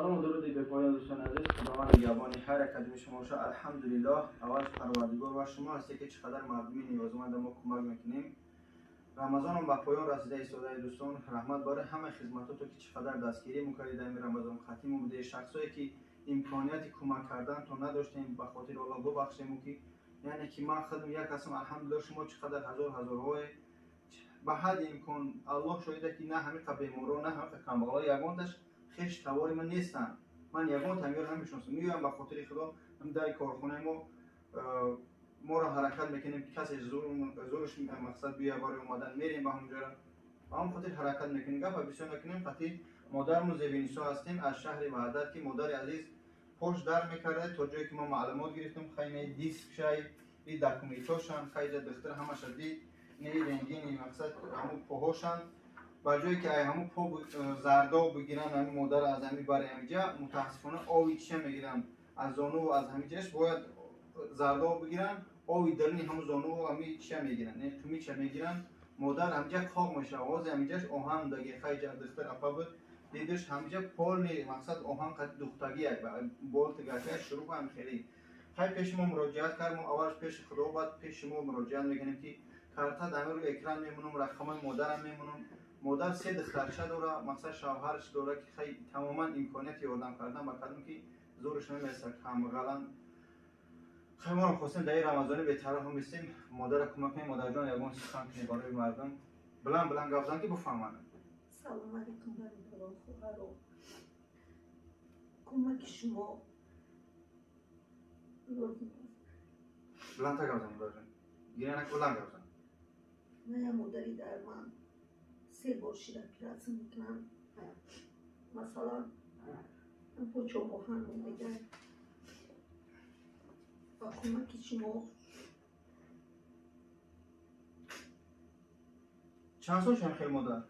سلام و درود به پایان دوستان عزیز. خداوند یابانی هر کدوم شما باشه. الحمدلله. اول پروردگار و شما هستی که چقدر مردمی نیازمند ما کمک میکنیم. رمضان هم به پایان رسیده ایستاده دوستان. رحمت باره همه خدماتتون که چقدر دستگیری میکنید در رمضان ختم بوده. شخصایی که امکانیت کمک کردن تو نداشتیم به خاطر الله ببخشیم که یعنی که من خودم یک قسم الحمدلله شما چقدر هزارهای به حد امکان الله شاهده که نه همه بیمارا نه همه کمبغلا یگانش خیش تواری من نیستن. من یگان تمیار نمیشناسم. میگم به خاطر خدا هم در کارخانه ما را حرکت میکنیم که کسی زورش مقصد بیا بار اومدن میریم به اونجا و هم خاطر حرکت میکنیم. گپ بسیار نکنیم. خاطر مادرمون زبینسا هستیم از شهر وحدت که مادر عزیز پشت در میکرده تا جایی که ما معلومات گرفتیم خیلی دیسک شای این دکومنتاشن خیلی دختر همش دید نه رنگین مقصد همون پاهاشن با جایی که همون پا زرداب بگیرن همین مادر از همین برای همینجا متاسفانه آوی چه میگیرن از زانو و از همینجاش باید زرداب بگیرن آوی درنی همون زانو و همین چه میگیرن نه کمی چه میگیرن مادر همینجا خواب میشه آواز همینجاش آهن دگی خیلی دختر اپا بود دیدش همینجا پول نی مقصد آهن قد دختگی یک بول تگاکه شروع هم خیلی خیلی پیش ما مراجعت کردم اولش پیش خدا بعد پیش ما مراجعت میکنیم که کارتا دامر رو اکران میمونم رقم مادرم میمونم مادر سه دخترشه داره مقصد شوهرش داره که خیلی تماما امکانیت یاردم کردن با کدوم که زورش نمیرسه کاملا خیلی ما رو خواستیم در رمضان به طرف هم بستیم مادر کمک کنیم مادر جان یگان سخن کنیم برای مردم بلند گپ زن که بفهمن. سلام علیکم برادران خواهران کمک شما لازم است. بلند تا گپ زن مادر جان گیره نکن بلند گپ زن. من مادری در من 3 بار شیرکی رسم میکنم مثلا پوچه و آهن میگن و کمک شما چند سالش هم خیلی مادر؟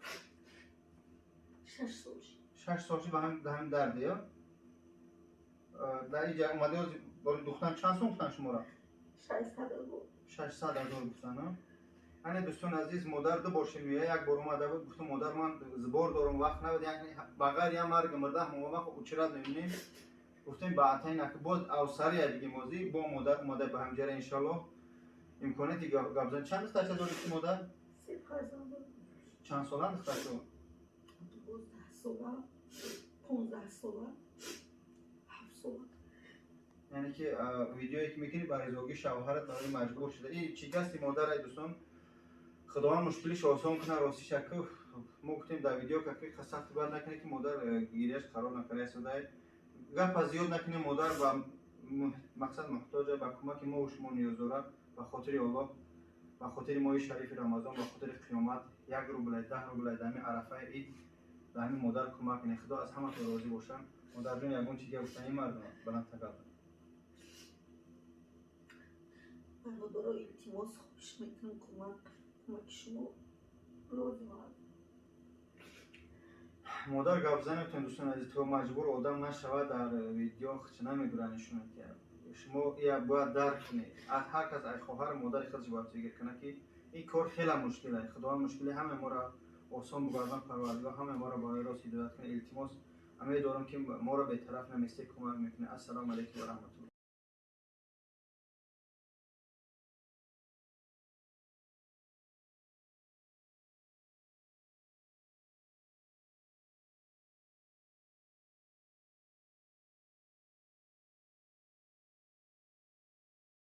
6 سالش 6 سالش به هم درده یا؟ در اینجا اومده از برای دختن چند سال گفتن شما را؟ 600,000 گفتن ها؟ یعنی دوستان عزیز مادر دو باشیم یک بار اومده بود گفتم مادر من زبار دارم وقت نبود یعنی بغیر یا مرگ مرده همه وقت اوچرات نمی‌بینیم گفتیم بعدین که بود اوسری دیگه موزی با مادر به هم جره ان شاء الله امکاناتی گابزن چند تا داشت داشت مادر 3 فرزند چند ساله داشت 12 ساله 15 ساله 7 ساله یعنی که ویدیویی که میکنی برای زوجی شوهرت برای مجبور شده این چی گستی مادر دوستان خداوند مشکلش آسان کنه راستی شکل ما گفتیم در ویدیو که خسته بر نکنه که مادر گیریش قرار نکنه شده گپ زیاد نکنه مادر و مقصد محتاجه به کمک ما و شما نیاز داره به خاطر الله به خاطر ماه شریف رمضان به خاطر قیامت 1 روبل 10 روبل در عرفه عید در همین مادر کمک کنه خدا از همه تو راضی باشن مادر جون یگون چیزی گفتن این مردم بلند تکرار برادران التماس خواهش میکنم کمک شما لازم است. مادر گپ زنتون دوستان عزیز تو مجبور آدم نشود در ویدیو خچ نمیدوننشون که شما یا باید درک کنید از هر کس از خواهر مادر خودش باید فکر کنه که این کار خیلی مشکله خدا مشکلی همه ما را آسان بگردن پروردگار همه ما را با راست هدایت کنه التماس همه دارم که ما را به طرف نمیسته کمک میکنه. السلام علیکم و رحمت الله.